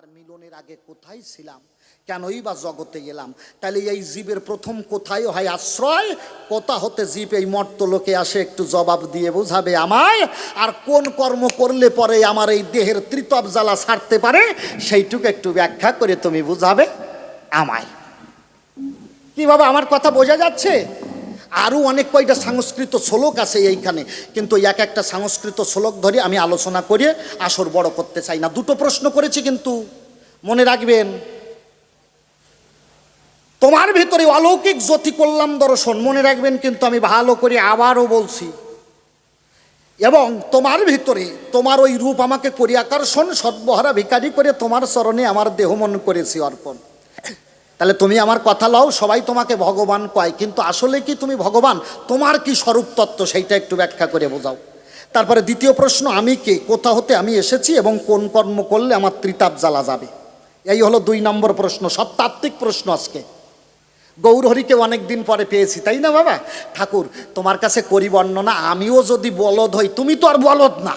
আর মিলনের আগে কোথায় ছিলাম, কেনই বা জগতে এলাম? তাহলে এই জীবের প্রথম কোথায় হয় আশ্রয়, কোথা হতে জীব এই মর্তলোকে আসে, একটু জবাব দিয়ে বুঝাবে আমায়। আর কোন কর্ম করলে পরে আমার এই দেহের ত্রিতপ জ্বালা ছাড়তে পারে, সেইটুকু একটু ব্যাখ্যা করে তুমি বুঝাবে আমায়। কি বাবা, আমার কথা বোঝা যাচ্ছে? আরও অনেক কয়টা সংস্কৃত শ্লোক আছে এইখানে, কিন্তু এক একটা সংস্কৃত শ্লোক ধরে আমি আলোচনা করে আসর বড় করতে চাই না। দুটো প্রশ্ন করেছি, কিন্তু মনে রাখবেন, তোমার ভিতরে অলৌকিক জ্যোতি করলাম দর্শন, মনে রাখবেন কিন্তু আমি ভালো করে আবারও বলছি। এবং তোমার ভিতরে তোমার ওই রূপ আমাকে করি আকর্ষণ, সদ্বহারা ভিখারি করে তোমার চরণে আমার দেহ মন করেছি অর্পণ। তাহলে তুমি আমার কথা লও, সবাই তোমাকে ভগবান কয়, কিন্তু আসলে কি তুমি ভগবান? তোমার কি স্বরূপ তত্ত্ব, সেইটা একটু ব্যাখ্যা করে বোঝাও। তারপরে দ্বিতীয় প্রশ্ন, আমি কে, কোথা হতে আমি এসেছি এবং কোন কর্ম করলে আমার ত্রিতাপ জ্বালা যাবে। এই হলো 2 নম্বর প্রশ্ন, সব তাত্ত্বিক প্রশ্ন। আজকে গৌরহরিকে অনেক দিন পরে পেয়েছি, তাই না বাবা? ঠাকুর তোমার কাছে করি বর্ণনা, আমিও যদি বলদ হই, তুমি তো আর বলদ না।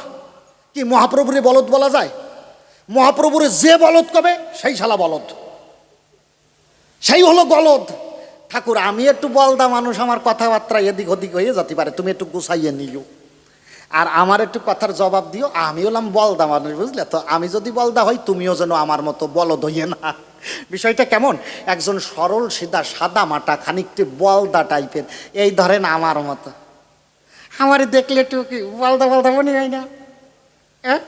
কি মহাপ্রভুরে বলদ বলা যায়? মহাপ্রভুরে যে বলদ কবে সেই শালা বলদ, সেই হলো গলদ। ঠাকুর আমি একটু বলদা মানুষ, আমার কথাবার্তা এদিক ওদিক হয়ে যেতে পারে, তুমি একটু গুছাইয়ে নিও আর আমার একটু কথার জবাব দিও। আমি হলাম বলদা মানুষ, বুঝলে তো? আমি যদি বলদা হই, তুমিও যেন আমার মতো বলদ হইয়ে না। বিষয়টা কেমন? একজন সরল সিধা সাদা মাটা খানিকটি বলদা টাইপের, এই ধরেন আমার মতো। আমার দেখলে একটু কি বলদা বলদা মনে হয় না? হ্যাঁ,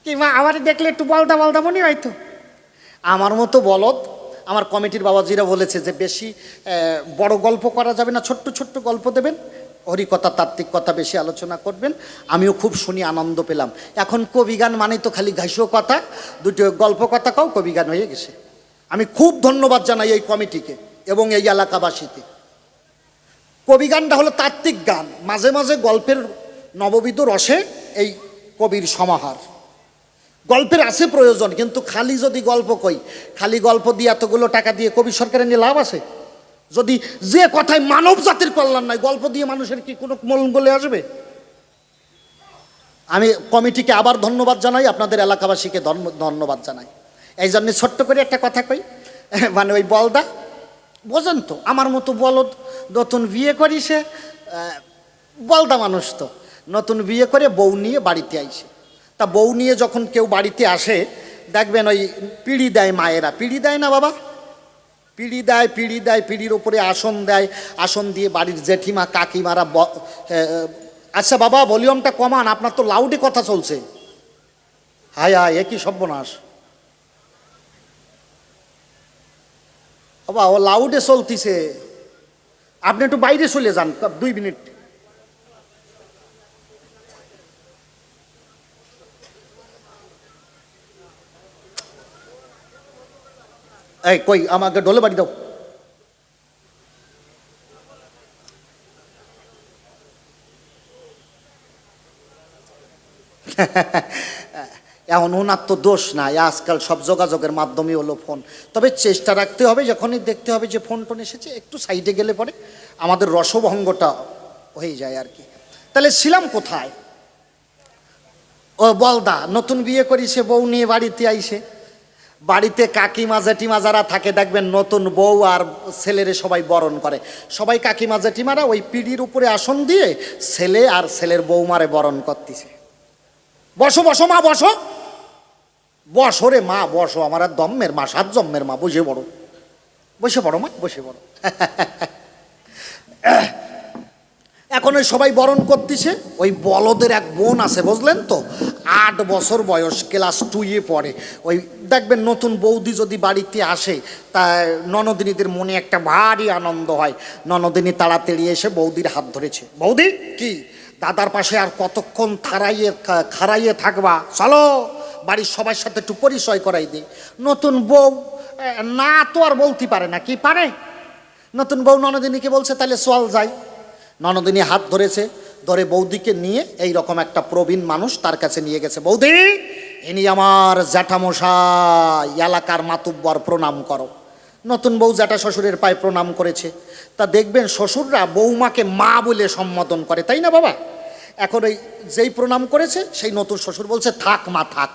কিংবা আমার দেখলে একটু বলদা বলদা মনে হয় তো? আমার মতো বলদ। আমার কমিটির বাবাজিরা বলেছে যে বেশি বড় গল্প করা যাবে না, ছোট্ট ছোট্ট গল্প দেবেন, হরিকথা তাত্ত্বিক কথা বেশি আলোচনা করবেন। আমিও খুব শুনি, আনন্দ পেলাম। এখন কবিগান মানে তো খালি ঘাসিও কথা, দুটো গল্প কথা কাও কবিগান হয়ে গেছে। আমি খুব ধন্যবাদ জানাই এই কমিটিকে এবং এই এলাকাবাসীকে। কবিগানটা হলো তাত্ত্বিক গান, মাঝে মাঝে গল্পের নববিধ রসে এই কবির সমাহার। গল্পের আছে প্রয়োজন, কিন্তু খালি যদি গল্প কই, খালি গল্প দিয়ে এতগুলো টাকা দিয়ে কবি সরকারের নিয়ে লাভ আছে? যদি যে কথায় মানব জাতির কল্যাণ নাই, গল্প দিয়ে মানুষের কি কোনো মঙ্গলে আসবে? আমি কমিটিকে আবার ধন্যবাদ জানাই, আপনাদের এলাকাবাসীকে ধন্যবাদ জানাই। এই জন্য ছোট্ট করে একটা কথা কই, মানে ওই বলদা বোঝেন তো, আমার মতো বলদ, নতুন বিয়ে করি, সে বলদা মানুষ তো, নতুন বিয়ে করে বউ নিয়ে বাড়িতে আইসে। তা বউ নিয়ে যখন কেউ বাড়িতে আসে, দেখবেন ওই পিঁড়ি দেয় মায়েরা, পিঁড়ি দেয় না বাবা? পিঁড়ি দেয়, পিঁড়ি দেয়, পিঁড়ির উপরে আসন দেয়, আসন দিয়ে বাড়ির জেঠিমা কাকিমারা আচ্ছা বাবা ভলিউমটা কমান, আপনার তো লাউডে কথা চলছে। হায় হায়, একই সর্বনাশ বাবা, ও লাউডে চলতিছে, আপনি একটু বাইরে চলে যান 2 মিনিট। এই কই, আমাকে ঢোলে বাড়ি দাও। এখন ওনার তো দোষ নাই, আজকাল সব যোগাযোগের মাধ্যমে হলো ফোন। তবে চেষ্টা রাখতে হবে, যখনই দেখতে হবে যে ফোন টোন এসেছে, একটু সাইডে গেলে পরে আমাদের রসভঙ্গটা হয়ে যায় আর কি। তাহলে ছিলাম কোথায়? ও বলদা নতুন বিয়ে করিছে, বউ নিয়ে বাড়িতে আইসে। বাড়িতে কাকিমা জেঠিমা যারা থাকে, দেখবেন নতুন বউ আর ছেলেরে সবাই বরণ করে। সবাই কাকিমা জেঠিমারা ওই পিঁড়ির উপরে আসন দিয়ে ছেলে আর ছেলের বৌমারে বরণ করতেছে। বসো বসো মা, বসো বসো রে মা, বসো, আমার আর দম্মের মা, 7 জন্মের মা, বসে বড়, বসে বড় মা, বসে বড়। এখন ওই সবাই বরণ করতেছে। ওই বলদের এক বোন আছে, বুঝলেন তো, 8 বছর বয়স, ক্লাস 2-এ পড়ে। ওই দেখবেন নতুন বৌদি যদি বাড়িতে আসে, তা ননদিনীদের মনে একটা ভারী আনন্দ হয়। ননদিনী তাড়াতাড়ি এসে বৌদির হাত ধরেছে। বৌদি কি, দাদার পাশে আর কতক্ষণ খাড়াইয়ে থাকবা, চলো বাড়ির সবার সাথে একটু পরিচয় করাই দিই। নতুন বউ না তো আর বলতে পারে না, কি পারে? নতুন বউ ননদিনীকে বলছে তাহলে চল যাই। ননদিনী হাত ধরেছে, ধরে বৌদিকে নিয়ে এই রকম একটা প্রবীণ মানুষ তার কাছে নিয়ে গেছে। বৌদি, ইনি আমার জ্যাঠামশাই, এলাকার মাতুব্বর, প্রণাম করো। নতুন বউ জ্যাঠা শ্বশুরের পায়ে প্রণাম করেছে। তা দেখবেন শ্বশুররা বৌমাকে মা বলে সম্বোধন করে, তাই না বাবা? এখন ওই যেই প্রণাম করেছে, সেই নতুন শ্বশুর বলছে থাক মা থাক।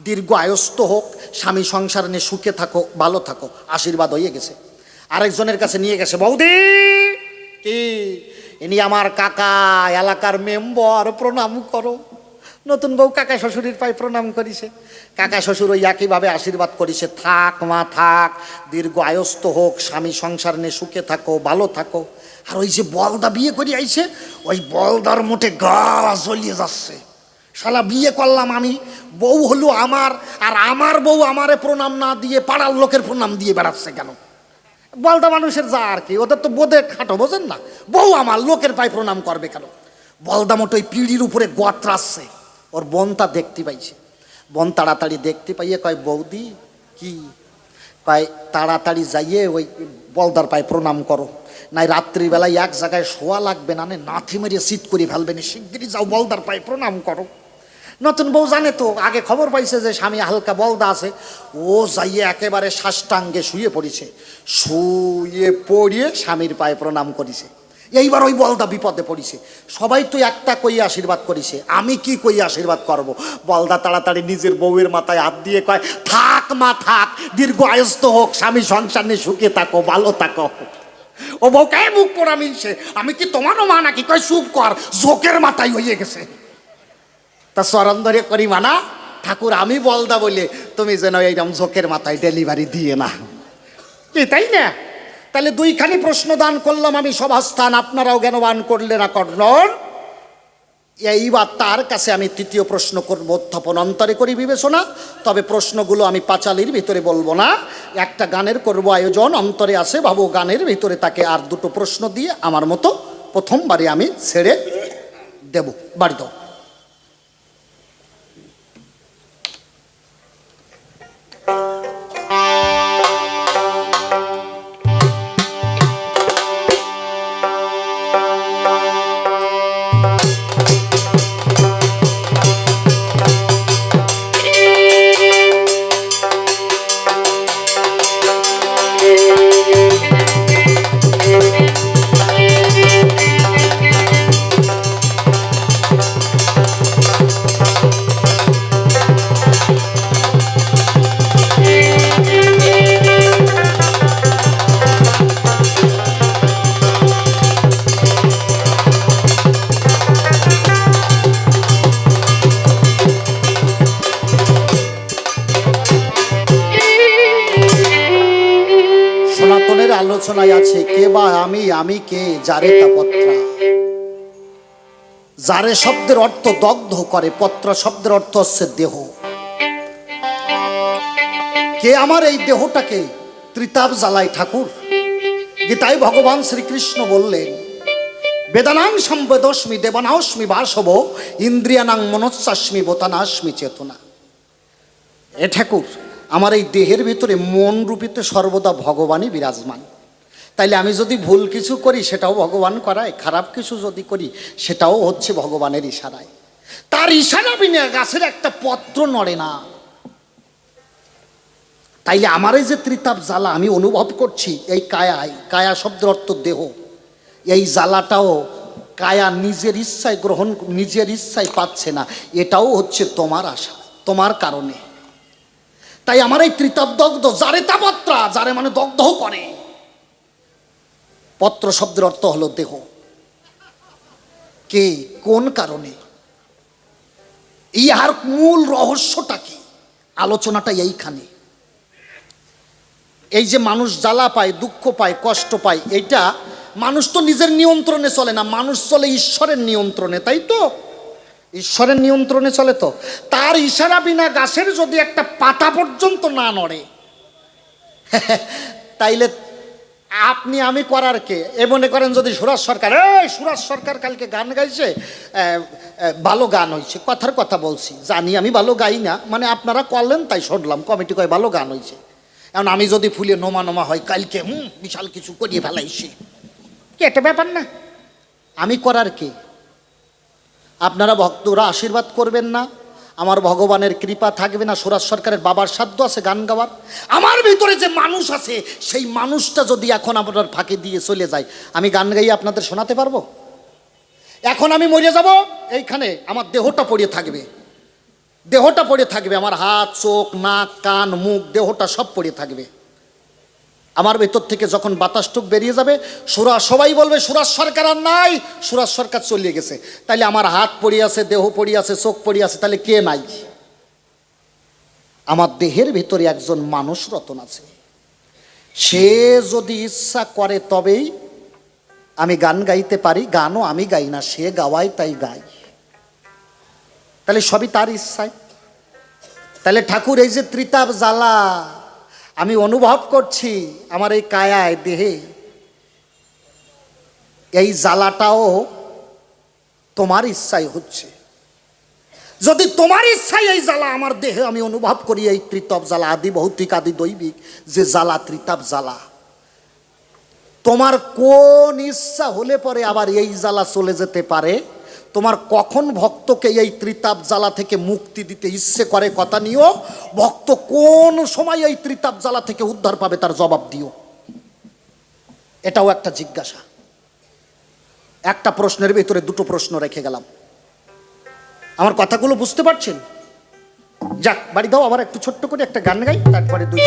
দীর্ঘ আয়স্ত হোক, স্বামী সংসার নিয়ে সুখে থাকো, ভালো থাকো, আশীর্বাদ হয়ে গেছে। আরেকজনের কাছে নিয়ে গেছে, বৌদি কি ইনি আমার কাকা, এলাকার মেম্বার, প্রণাম করো। নতুন বউ কাকা শ্বশুরের পায়ে প্রণাম করিছে, কাকা শ্বশুর ওই একইভাবে আশীর্বাদ করিছে, থাক মা থাক, দীর্ঘ আয়স্ত হোক, স্বামী সংসার নিয়ে সুখে থাকো, ভালো থাকো। আর ওই যে বলদা বিয়ে করে আইছে, ওই বলদার মোটে গা জ্বলিয়ে যাচ্ছে, শালা বিয়ে করলাম আমি, বউ হলো আমার, আর আমার বউ আমারে প্রণাম না দিয়ে পাড়ার লোকের প্রণাম দিয়ে বেড়াচ্ছে কেন? বলদা মানুষের যা আর কি, ওদের তো বোধে খাটো, বোঝেন না, বউ আমার, লোকের পায়ে প্রণাম করবে কেন? বলদা মোটো ওই পিঁড়ির উপরে গতরাচ্ছে, ওর বোনটা দেখতে পাইছে, বোন তাড়াতাড়ি দেখতে পাইয়ে কয়, বৌদি কি? কয় তাড়াতাড়ি যাইয়ে ওই বলদার পায়ে প্রণাম করো, নাই রাত্রিবেলায় এক জায়গায় শোয়া লাগবে না, নাথি মেরিয়ে শীত করে ফেলবে না, শিগগিরই যাও বলদার পায়ে প্রণাম করো। নতুন বউ জানে তো, আগে খবর পাইছে যে স্বামী হালকা বলদা আছে, ও যাইয়ে একেবারে সাষ্টাঙ্গে শুয়ে পড়েছে, শুয়ে পড়িয়ে স্বামীর পায়ে প্রণাম করিছে। এইবার ওই বলদা বিপদে পড়িছে, সবাই তো একটা কই আশীর্বাদ করিছে, আমি কি কই আশীর্বাদ করব? বলদা তাড়াতাড়ি নিজের বউয়ের মাথায় হাত দিয়ে কয়, থাক মা থাক, দীর্ঘ আয়স্ত হোক, স্বামী সংসার নিয়ে সুখে থাকো, ভালো থাকো। ও বউ কে মুখ পোড়া মিলছে, আমি কি তোমারও মা নাকি? কয় চুপ কর, জোকের মাথায় হয়ে গেছে। তা চরণ ধরে করি মানা, ঠাকুর আমি বলদা বলে তুমি যেন এইরকম জোকের মাথায় ডেলিভারি দিয়ে না, কি তাই না? তাহলে দুইখানি প্রশ্ন দান করলাম আমি সভাস্থান, আপনারাও জ্ঞানবান করলে না করলেন। এইবার তার কাছে আমি তৃতীয় প্রশ্ন করবো, উত্থাপন অন্তরে করি বিবেচনা, তবে প্রশ্নগুলো আমি পাঁচালির ভিতরে বলবো না, একটা গানের করব আয়োজন, অন্তরে আছে ভাবো, গানের ভিতরে তাকে আর দুটো প্রশ্ন দিয়ে আমার মতো প্রথমবারে আমি ছেড়ে দেব, বাড়ি দাও। সনাতনের আলোচনায় আছে, কে বা আমি, আমি কে, যারে তা পত্রা। যারে শব্দের অর্থ দগ্ধ করে, পত্র শব্দের অর্থ হচ্ছে দেহ। কে আমার এই দেহটাকে ত্রিতাপ জ্বালায় ঠাকুর? গীতায় ভগবান শ্রীকৃষ্ণ বললেন, বেদানাং সম্বেদস্মি দেবানাস্মি বাসব, ইন্দ্রিয়ানাং মনস্যাস্মি বোতানাস্মি চেতনা। এ ঠাকুর, আমার এই দেহের ভিতরে মন রূপিতে সর্বদা ভগবানই বিরাজমান। তাইলে আমি যদি ভুল কিছু করি সেটাও ভগবান করায়, খারাপ কিছু যদি করি সেটাও হচ্ছে ভগবানের ইশারায়। তার ইশারা বিনা গাছের একটা পত্র নড়ে না। তাইলে আমার এই যে ত্রিতাপ জ্বালা আমি অনুভব করছি এই কায়ায়, কায়া শব্দের অর্থ দেহ, এই জ্বালাটাও কায়া নিজের ইচ্ছায় গ্রহণ, নিজের ইচ্ছায় পাচ্ছে না, এটাও হচ্ছে তোমার আশা, তোমার কারণে। তাই আমার এই ত্রিতাপ দগ্ধ, যারে তা পত্রা, যারে মানে দগ্ধ করে। পত্র শব্দের অর্থ হলো দেহ। কে, কোন কারণে, ইহার মূল রহস্যটা কি? আলোচনাটা এইখানে। এই যে মানুষ জ্বালা পায়, দুঃখ পায়, কষ্ট পায়, এইটা মানুষ তো নিজের নিয়ন্ত্রণে চলে না, মানুষ চলে ঈশ্বরের নিয়ন্ত্রণে, তাই তো? ঈশ্বরের নিয়ন্ত্রণে চলে তো। তার ইশারা বিনা গাছের যদি একটা পাতা পর্যন্ত না নড়ে, তাইলে আপনি আমি করার কে? এ মনে করেন যদি সুরাজ সরকার, সুরাজ সরকার কালকে গান গাইছে, ভালো গান হয়েছে, কথার কথা বলছি, জানি আমি ভালো গাই না, মানে আপনারা করলেন তাই শুনলাম, কমিটি কয় ভালো গান হয়েছে। এখন আমি যদি ফুলে নোমা নোমা হয় কালকে বিশাল কিছু করিয়ে ফেলাইছি, কি একটা ব্যাপার না? আমি করার কে? আপনারা ভক্তরা আশীর্বাদ করবেন না? আমার ভগবানের কৃপা থাকবে না? সুরাজ সরকারের বাবার সাধ্য আছে গান গাওয়ার? আমার ভিতরে যে মানুষ আছে, সেই মানুষটা যদি এখন আপনার ফাঁকে দিয়ে চলে যায়, আমি গান গাইয়ে আপনাদের শোনাতে পারবো? এখন আমি মরে যাব, এইখানে আমার দেহটা পড়ে থাকবে, দেহটা পড়ে থাকবে, আমার হাত, চোখ, নাক, কান, মুখ, দেহটা সব পড়ে থাকবে। আমার ভেতর থেকে যখন বাতাসটুক বেরিয়ে যাবে, সবাই বলবে সুরাজ সরকার আর নাই, সুরাজ সরকার চলে গেছে। তাইলে আমার হাত পড়ে আছে, দেহ পড়ে আছে, চোখ পড়ে আছে, তাহলে কে নাই? আমার দেহের ভিতরে একজন মানুষ রতন আছে। সে যদি ইচ্ছা করে তবেই আমি গান গাইতে পারি। গানও আমি গাই না, সে গাওয়ায় তাই গাই। তাহলে সবই তার ইচ্ছায়। তাহলে ঠাকুর এই যে ত্রিতাপ জ্বালা আমি অনুভব করছি আমার এই কায়ায়, দেহে, এই জ্বালাটাও তোমার ইচ্ছায় হচ্ছে। যদি তোমার ইচ্ছায় এই জ্বালা আমার দেহে আমি অনুভব করি, এই ত্রিতাপ জ্বালা, আদি ভৌতিক আদি দৈবিক যে জ্বালা, ত্রিতাপ জ্বালা, তোমার কোন ইচ্ছা হলে পরে আবার এই জ্বালা চলে যেতে পারে? তোমার কখন ভক্তকে এই ত্রিতাপ জ্বালা থেকে মুক্তি দিতে ইচ্ছে করে কথা নিও। ভক্ত কোন সময় এই ত্রিতাপ জ্বালা থেকে উদ্ধার পাবে তার জবাব দিও। এটাও একটা জিজ্ঞাসা। একটা প্রশ্নের ভিতরে দুটো প্রশ্ন রেখে গেলাম। আমার কথাগুলো বুঝতে পারছেন? যাক, বাড়ি দাও, আবার একটু ছোট্ট করে একটা গান গাই, তারপরে দুই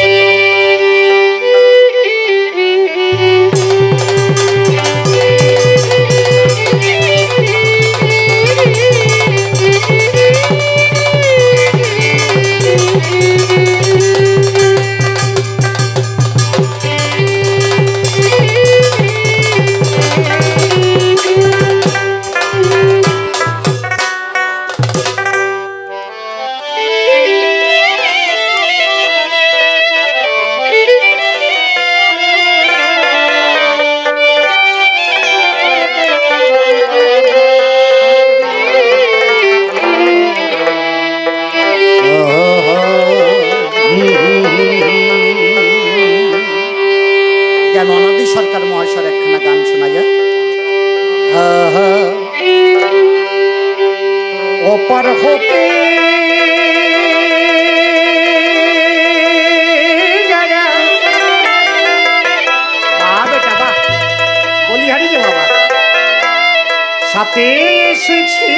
অনাদি সরকার মহাশয়ের একখানা গান শোনা যায়। ওপার হতে বলিহারি রে বাবা, সাথে এসেছি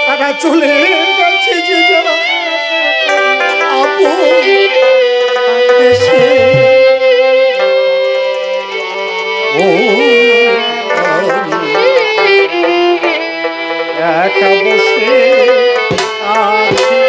তারা চলে গেছে যে যারা দেশে। ও একা বসে আছি,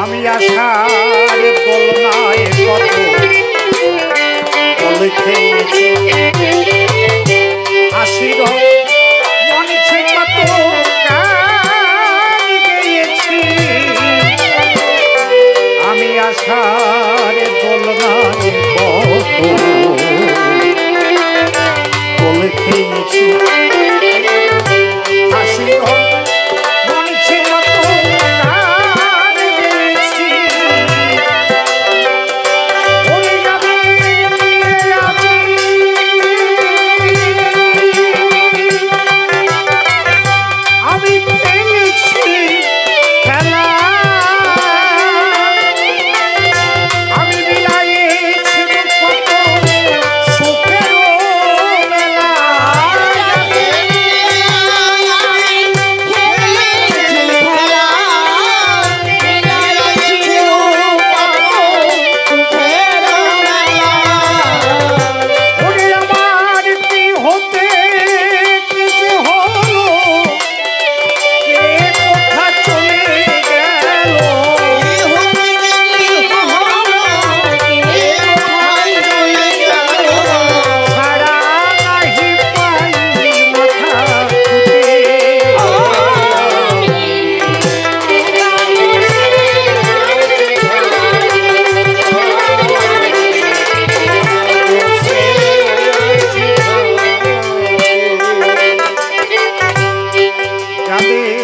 আমি আশার দোলনায় কত বলে খেয়েছি, হাসির মঞ্চে কত গান গেয়েছি। আমি আশার দোলনায় কত বলে খেয়েছি, হাসির মঞ্চে কত গান গেয়েছি। ওরে যাবে নিয়ে আমি খেলেছি খেলা, আমি বিলাইছি কত সুখের মেলা। ওরে আমার কি হতে কি যে হলো, কে কোথা চলে গেল, ছাড়া নাহি পাই মাথা তুলে। যাদের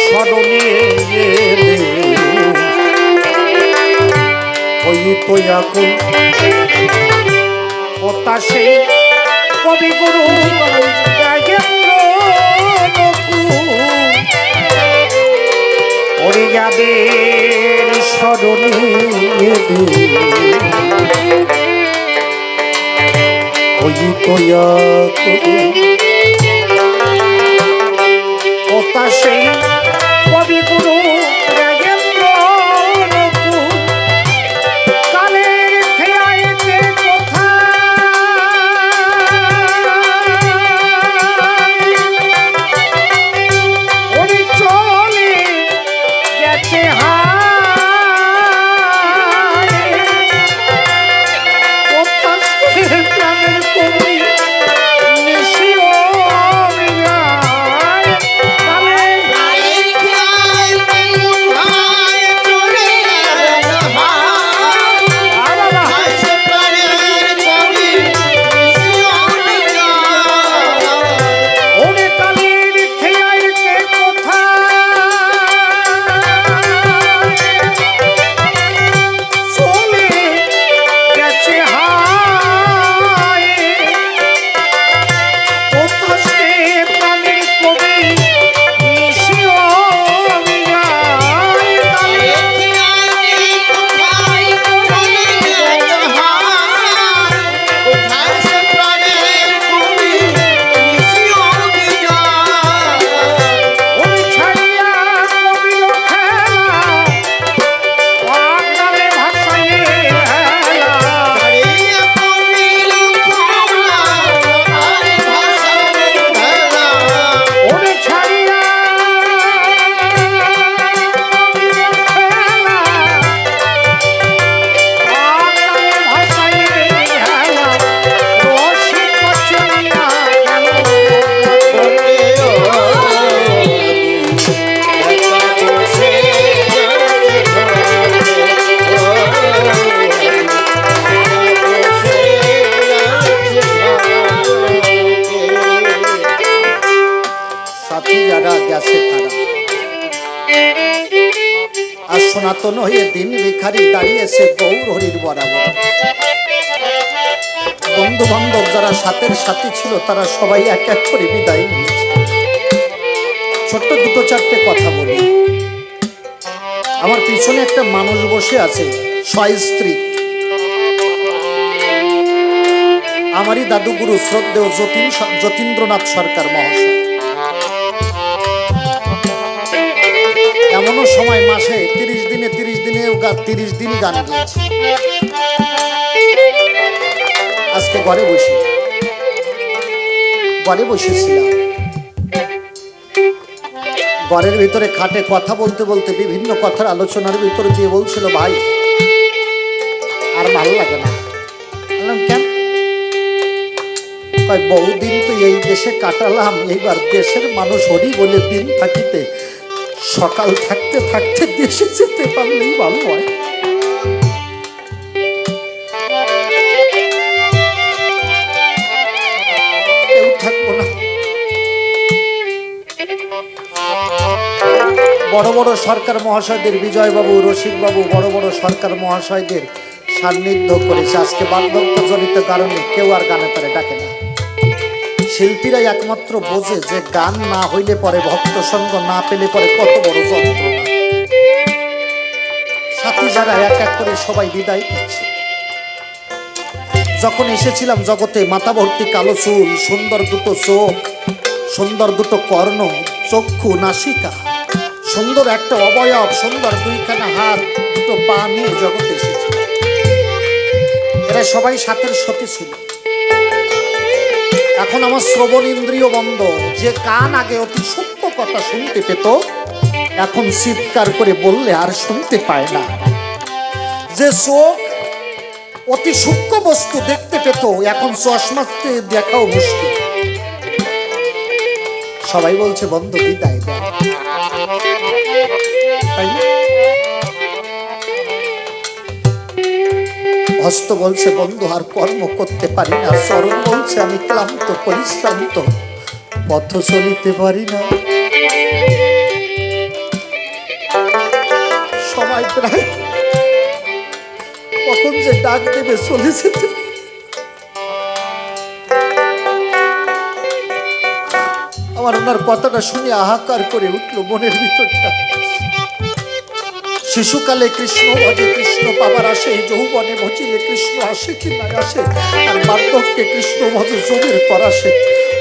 স্মরণে এলে ওই তো আকুল কথা সেই কবিগুরু রাজেন্দ্র নকুল। ওরে যাদের স্মরণে এলে ওই তো আকুল কথা সেই কবিগুরু রাজেন্দ্র নকুল। কালের খেয়াইতে কোথায় ওরে চলে গেছে হায়, কথা সে প্রাণের কবি নিশিও বিনায়। ওরে কালের খেয়াইতে কোথায় চলে গেছে হায়, কথা সে প্রাণের কবি নিশিও বিনায়। ওরে ছাড়িয়া কবির খেলা, পাগলে ভাসাইয়ে হেলা। ওরে ছাড়িয়া কবির খেলা, পাগলে ভাসাইয়ে হেলা। রসিক চলিয়া গেল সাথী যারা গেছে তারা। আর সনাতন হয়ে দিন ভিখারি দাঁড়িয়েছে গৌর হরির বরাবর। বন্ধু বান্ধব যারা সাথের সাথী ছিল তারা সবাই এক এক করে বিদায় নিয়েছে। ছোট্ট দুটো চারটে কথা বলি। আমার পিছনে একটা মানুষ বসে আছে স্ত্রী, আমারই দাদুগুরু শ্রদ্ধেয় যতীন্দ্রনাথ সরকার মহাশয়। এমনও সময় মাসে 30 দিনে কেউ 30 দিন গান গেয়েছে। আজকে ঘরে বসেছিলাম, ঘরের ভিতরে খাটে কথা বলতে বলতে বিভিন্ন কথার আলোচনার ভিতরে দিয়ে বলছিল, ভাই আর ভালো লাগে না। বললাম কেন? বহুদিন তো এই দেশে কাটালাম, এইবার দেশের মানুষ হরি বলে দিন থাকিতে সকাল থাকতে থাকতে দেশে যেতে পারলেই ভালো হয়। কেউ থাকবো না। বড় বড় সরকার মহাশয়দের, বিজয়বাবু, রসিকবাবু, বড় বড় সরকার মহাশয়দের সান্নিধ্য করেছে। আজকে বার্ধক্যজনিত কারণে কেউ আর গানে তারে ডাকে না। শিল্পীরাই একমাত্র বোঝে যে গান না হইলে পরে, ভক্ত সঙ্গ না পেলে পরে কত বড় যন্ত্রণা। সাথী যারা এক এক করে সবাই বিদায় দিচ্ছে। যখন এসেছিলাম জগতে, মাথা ভর্তি কালো চুল, সুন্দর দুটো চোখ, সুন্দর দুটো কর্ণ, চক্ষু, নাসিকা, সুন্দর একটা অবয়ব, সুন্দর দুইখানা হাত, দুটো পা নিয়ে জগতে এসেছিল। এরা সবাই সাথের সতী ছিল। এখন আমার শ্রবণ ইন্দ্রিয় বন্ধ। যে কান আগে অতি সূক্ষ্ম কথা শুনতে পেত, এখন চিৎকার করে বললে আর শুনতে পায় না। যে চোখ অতি সূক্ষ্ম বস্তু দেখতে পেত, এখন চশমাতে দেখাও মুশকিল। সবাই বলছে বন্ধু বিদায় দেয়, তাই না? হস্ত বলছে বন্ধু আর কর্ম করতে পারি না। চরণ বলছে আমি ক্লান্ত পরিশ্রান্ত, পথ চলিতে পারি না। সবাই প্রায় কখন যে ডাক দেবে চলে যেতে। আমার ওনার কথাটা শুনে হাহাকার করে উঠলো মনের ভিতরটা। শিশুকালে কৃষ্ণ ভজে কৃষ্ণ পাবার আসে, যৌবনে ভজিলে কৃষ্ণ আসে কি না আসে, আর বার্ধক্যে কৃষ্ণ ভজে যোগের পর আসে।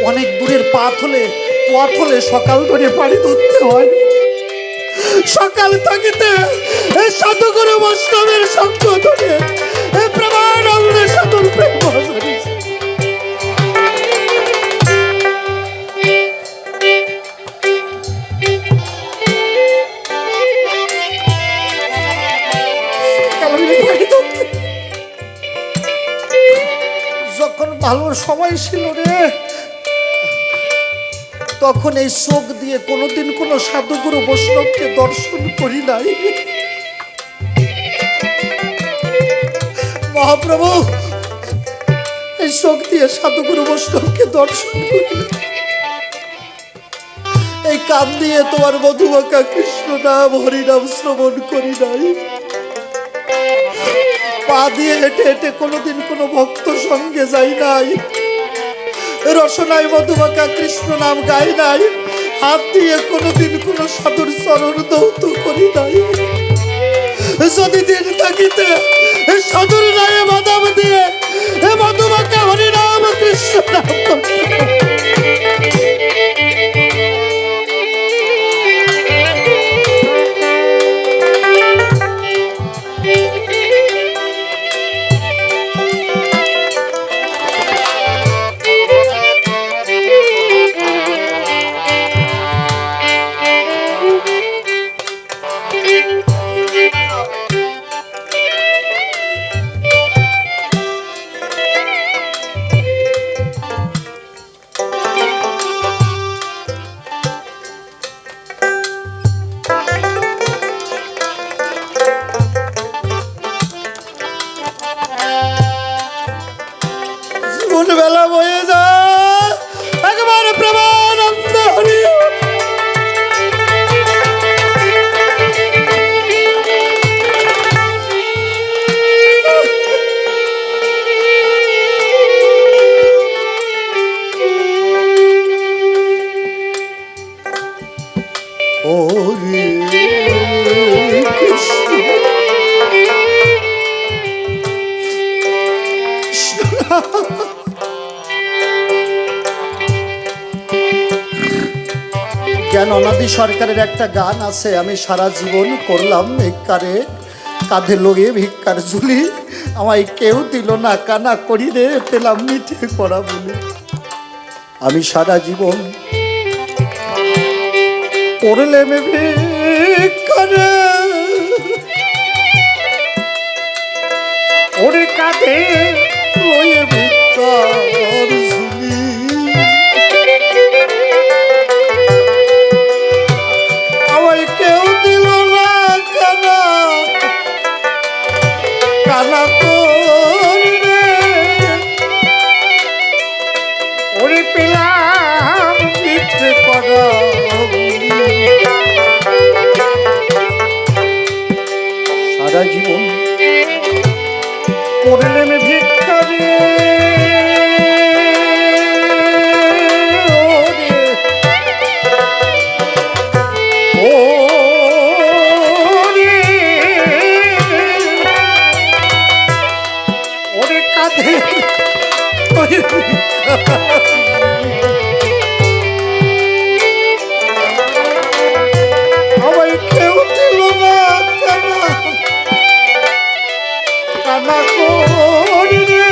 অনেক দূরের পথ হলে সকাল ধরে পাড়ি ধরতে হয়। সকাল থাকিতে এই সাধুগুরু বৈষ্ণবের সঙ্গ ধরে এই প্রেমানন্দে সাধুর প্রেম ভজনে যখন ভালো সময় ছিল রে, তখন এই চোখ দিয়ে কোনোদিন কোনো সাধুগুরু বৈষ্ণবকে দর্শন করি নাই। মহাপ্রভু, এই চোখ দিয়ে সাধুগুরু বৈষ্ণবকে দর্শন করি নাই। এই কান দিয়ে তোমার মধুমাখা কৃষ্ণ নাম হরিনাম শ্রবণ করি নাই। পা দিয়ে হেঁটে হেঁটে কোনোদিন কোনো ভক্ত সঙ্গে যাই নাই। রসনায় মধুমাখা কৃষ্ণ নাম গাই নাই। হাত দিয়ে কোনোদিন কোনো সাধুর চরণ দৌত করি নাই। যদি দিন থাকিতে সাধুর নামে বাদাম দিয়ে মধুমাখা হরিনাম কৃষ্ণ নাম করতে। বেলা বয়ে যায় একবার প্রেমানন্দ হরি। ওরে কৃষ্ণ জ্ঞান অনাদি সরকারের একটা গান আছে, আমি সারা জীবন করলাম ভিক্ষারে, কাঁধে লগে ভিক্ষার ঝুলি, আমায় কেউ দিল না, কানা করি রে পেলাম মিঠে করা বলে। আমি সারা জীবন করলেম ভিক্ষারে, ওরে কাঁধে লয়ে ভিক্ষার ঝুলি। আমায় কেউ দিল না, কানা কানা করি রে, ওরে পেলাম মিঠে করা। সারা জীবন করলেন ভিক্ষারে, ওরে কাঁধে আমায় কেউ দিল না, কানা কানা করি রে,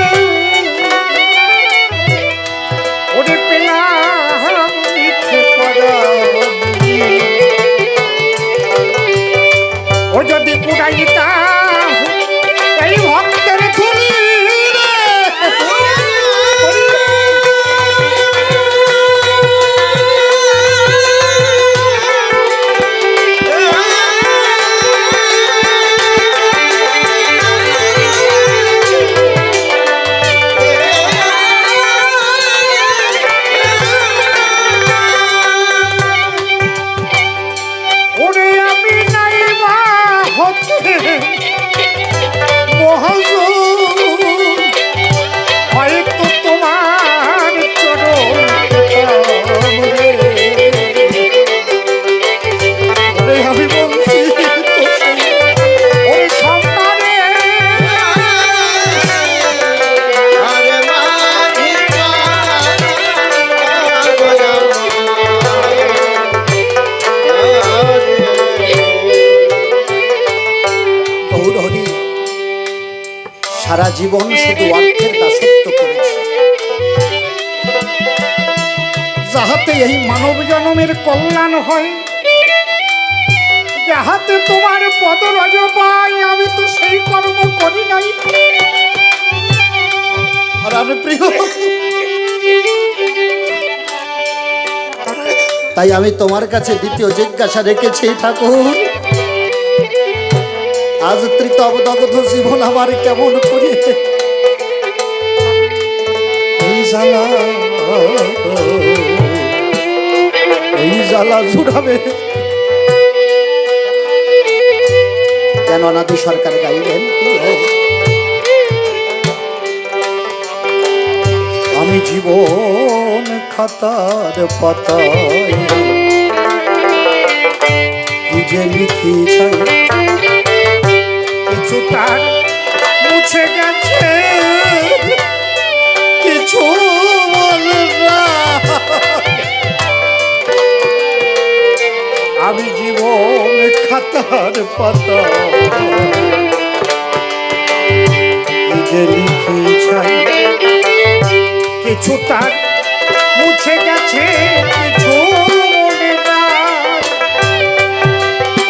ওরে পেলাম মিঠে করা। ও যদি পুরাইতাম এই ভক্তের ধুলি সারা জীবন শুধু অর্থের দাসত্ব করেছে, যাহাতে এই মানব জন্মের কল্যাণ হয়, যাহাতে তোমার পদরজ পাই, আমি তো সেই কর্ম করি নাই। প্রিয়, তাই আমি তোমার কাছে দ্বিতীয় জিজ্ঞাসা রেখেছি, ঠাকুর আজ তৃতবদগ্ধ জীবন আমার কেমন করে এই জ্বালা জুড়াবে। কেন অনাদি সরকার গাইলেন কি, আমি জীবন খাতার পাতায় কি যে লিখি চাই, কিছু তার মুছে গেছে, কিছু বলে না। আমি জীবন খাতার পাতা যে লিখি চাই, কিছু তার মুছে গেছে, কিছু মনে না।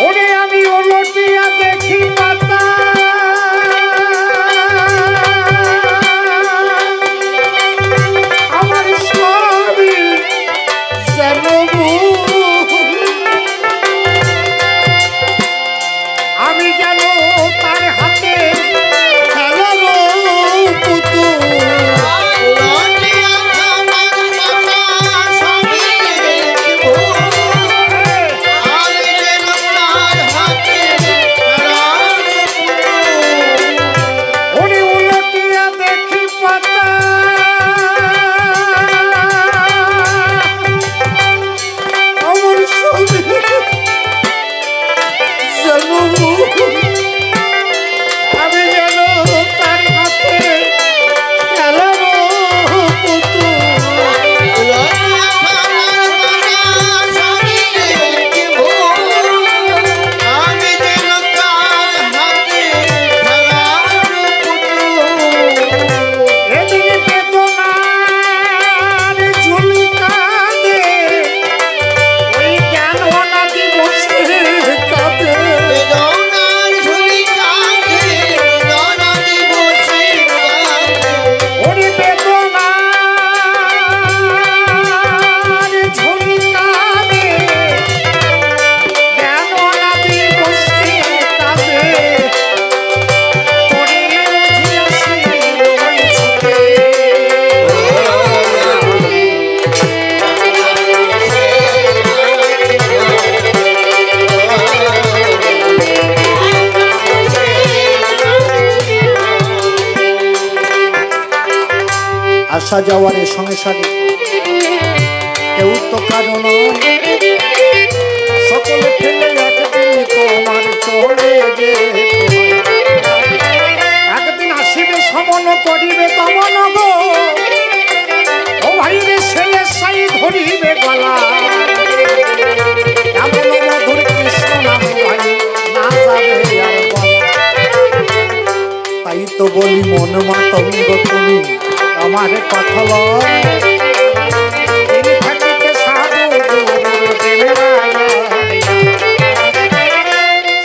ওরে আমি ওলটিয়া দেখি পাতা, আমার সবই যেন আমি যেন তার হাতে খেলার পুতুল। আসা যাওয়ার এ সংসারে কেউ তো কারণ সকলে ফেলে একদিন তোমার চলে যেতে হয়। একদিন আসিবে সমন করিবে তমন গো, ও ভাইরে ছেলে সাই ধরিবে গলা, এমন মধুর কৃষ্ণ নাম ভাই না যাবে আর বলা। তাই তো বলি মন মাতঙ্গ তুমি আমার কথা লয়,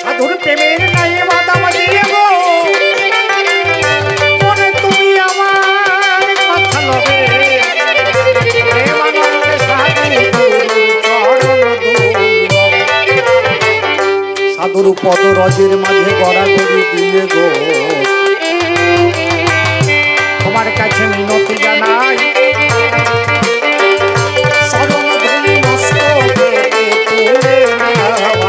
সাধুর প্রেমের নাই বাদাম দিয়ে গো, মনে তুমি আমার কথা লবে, প্রেমানন্দে সাধুর পদ রজের মাঝে গড়াগড়ি দিয়ে গো, তোমার কাছে মিনতি জানাই, শরণ ধুলি মস্তকে তুলে নাও,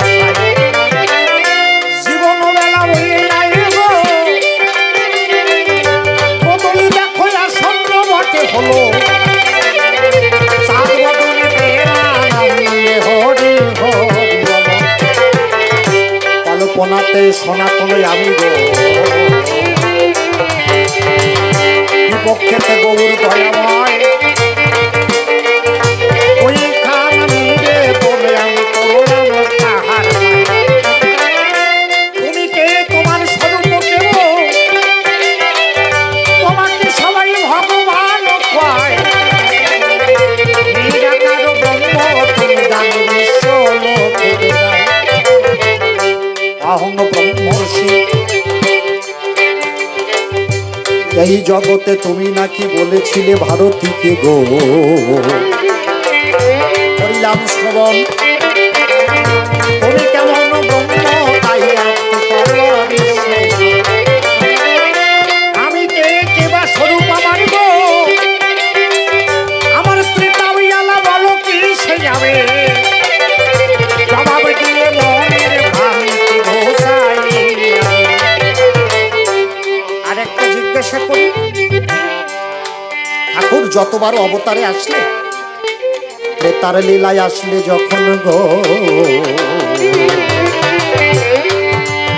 জীবন বেলা হয়ে নাই গো, বদলি দেখো আসন্ন বটে হলো, চাঁদ বদলে প্রেমানন্দে হরি হরি বল, কল্পনাতে সনাতনে আমি গো, বিপক্ষেতে গৌর দয়াময়, ওইখানে বলে আমি করলাম তাহার, তুমি কে তোমার স্বরূপ কেব, তোমাকে সবাই ভগবান কয়, নিরাকার ব্রহ্ম তুমি জানো বিশ্ব লোকে যায়, অহং ব্রহ্মর্ষি এই জগতে তুমি নাকি বলেছিলে ভারতীকে গো, করিলাম শ্রবণ তুমি কেমন ব্রহ্ম তাই আমি কে কেবা স্বরূপ আমার গো, আমার ত্রিতাবিয়ালা বলো কি সে যাবে, জবাব দিয়ে মনের ভ্রান্তি ঘোষাই। আরেকটা জিজ্ঞাসা করি, ঠাকুর যতবার অবতারে আসলে, প্রেতার লীলায় আসলে যখন গো,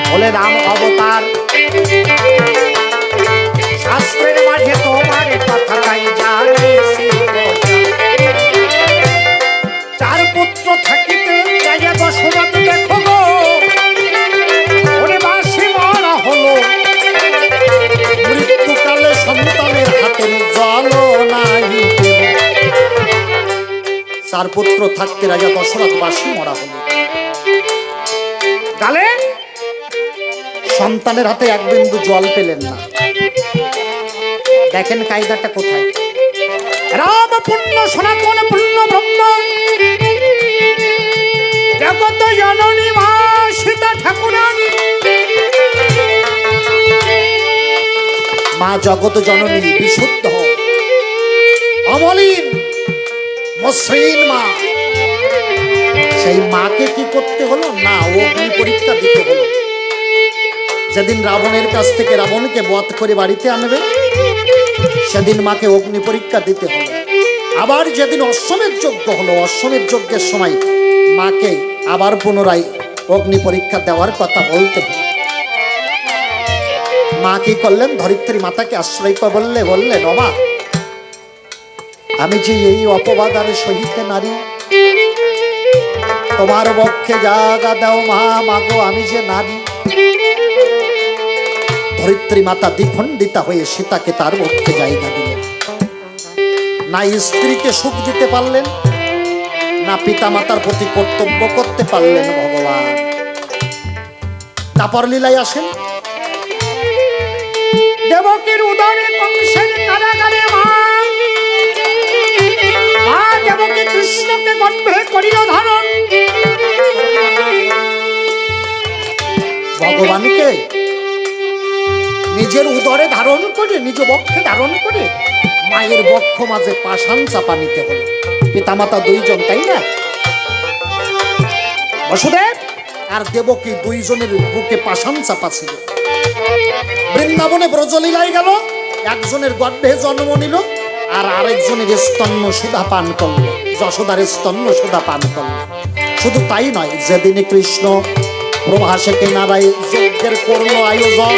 বলে রাম অবতার, শাস্ত্রের মাঝে তোমার কথাটাই জানি, চার পুত্র থাকিতে রাজা দশরথ দেখো গো, ওরে বাঁশি মারা হলো, মৃত্যুকালে সন্তানের হাতের জল নাই, চার পুত্র থাকতে রাজা দশরথ বাঁশি মরা হলো, গালে সন্তানের হাতে এক বিন্দু জল পেলেন না। দেখেন কায়দাটা কোথায়, রাম পুণ্য সনাতন পুণ্য ব্রহ্ম, জগত জননী মা সীতা ঠাকুরানী, মা জগত জননী বিশুদ্ধ অমলিন মসৃণ মা, সেই মাকে কি করতে হলো না, অগ্নি পরীক্ষা দিতে হলো। যেদিন রাবণের কাছ থেকে রাবণকে বধ করে বাড়িতে আনবে, সেদিন মাকে অগ্নি পরীক্ষা দিতে হলো। আবার যেদিন অশ্বমেধ যজ্ঞ হলো, অশ্বমেধ যজ্ঞের সময় মাকে আবার পুনরায় অগ্নি পরীক্ষা দেওয়ার কথা বলতে হলো। মা কি করলেন, ধরিত্রী মাতাকে আশ্রয় করে বললেন ও মা, আমি যে এই অপবাদ আর সহিতে নারী, তোমার বক্ষে জাগা দাও মা, মাগো আমি যে নারী। ধরিত্রী মাতা দ্বিখণ্ডিতা হয়ে সীতাকে তার বক্ষে জায়গা দিলেন, না স্ত্রীকে সুখ দিতে পারলেন, না পিতা মাতার প্রতি কর্তব্য করতে পারলেন ভগবান। তারপর লীলায় আসেন, দেবকীর উদরে কংসের কারাগারে মা, মা দেবকী কৃষ্ণকে গর্ভে করিল ধারণ, ভগবানকে নিজের উদরে ধারণ করে, নিজ বক্ষে ধারণ করে মায়ের বক্ষ মাঝে পাষাণ চাপা নিতে হলো। পিতামাতা দুইজন, তাই না? বসুদেব আর দেবকী দুইজনের বুকে পাষাণ চাপা ছিল। বৃন্দাবনে ব্রজলীলায় গেল, একজনের গর্ভে জন্ম নিল, আর আরেকজনের স্তন্য সুধা পান করল, যশোদার স্তন্য সুধা পান করল। শুধু তাই নয়, যেদিনে কৃষ্ণ প্রভাসে কিনারায় যজ্ঞের করল আয়োজন,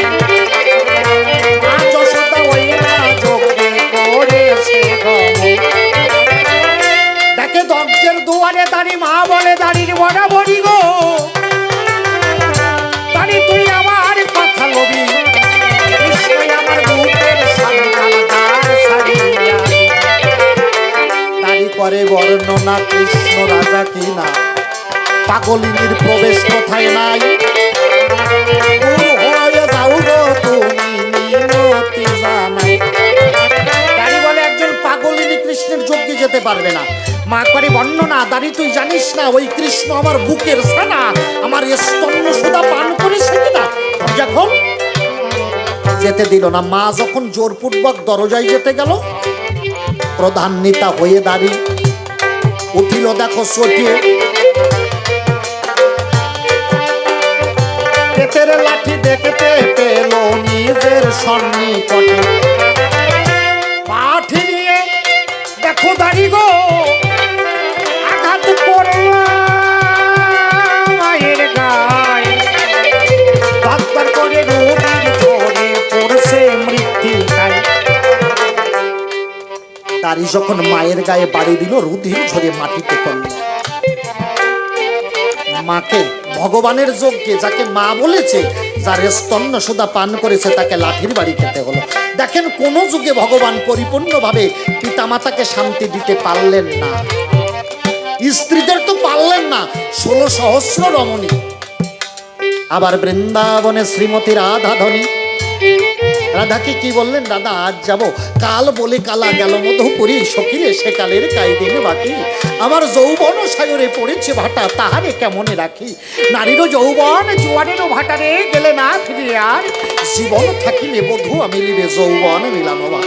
যশোদা ওই না যজ্ঞে করেছে গমন। দেখে দগ্ধের দুয়ারে দাঁড়ি মা বলে, দাঁড়ির বরাবরি গো, দাঁড়ি তুই আমার কথা লবি, কৃষ্ণই আমার বুকের সন্তান দ্বার ছাড়িয়া। দাঁড়ি করে বর্ণনা কৃষ্ণ রাজা কিনা, পাগলিনীর প্রবেশ কোথায় নাই, দূর হয়ে যাও গো তুমি মিনতি জানাই। দাঁড়ি বলে একজন পাগলিনী কৃষ্ণের যজ্ঞে যেতে পারবে না। মা করে বর্ণনা, দাঁড়ি তুই জানিস না ওই কৃষ্ণ আমার বুকের ছানা, আমার স্তন্য সুধা পান করেছে কিনা, দরজা খোল। যেতে দিল না। মা যখন জোরপূর্বক দরজায় যেতে গেল, প্রধান নেতা হয়ে দাঁড়ি উঠিল দেখো চটিয়ে, পেটের লাঠি দেখতে পেল নিজের সন্নিকটে, পাঠি নিয়ে দেখো দাঁড়ি গো আঘাত করল মায়ের গায়ে, ডাক্তার করে রোগীর ঝরে পড়ছে মৃত্তিকায়। দাঁড়ি যখন মায়ের গায়ে বাড়ি দিল, রুধির ঝরে মাটিতে পড়ল। মাকে ভগবানের যজ্ঞে যাকে মা বলেছে, যার স্তন্য সুধা পান করেছে, তাকে লাঠির বাড়ি খেতে হলো। দেখেন কোন যুগে ভগবান পরিপূর্ণভাবে পিতামাতাকে শান্তি দিতে পারলেন না, স্ত্রীদের তো পারলেন না, 16 সহস্র রমণী। আবার বৃন্দাবনে শ্রীমতী রাধা ধনী, রাধাকে কি বললেন, দাদা আজ যাব, কাল বলে কালা গেল মধুপুরী, সখিরে সে কালের কাইদিন বাকি, আমার যৌবন সায়রে পড়েছে ভাটা, তাহারে কেমনে রাখি, নারীরও যৌবন জোয়ারেরও ভাটারে গেলে না ফিরে আর, জীবন থাকিলে বধু আমি লিবে যৌবন মিলামবা।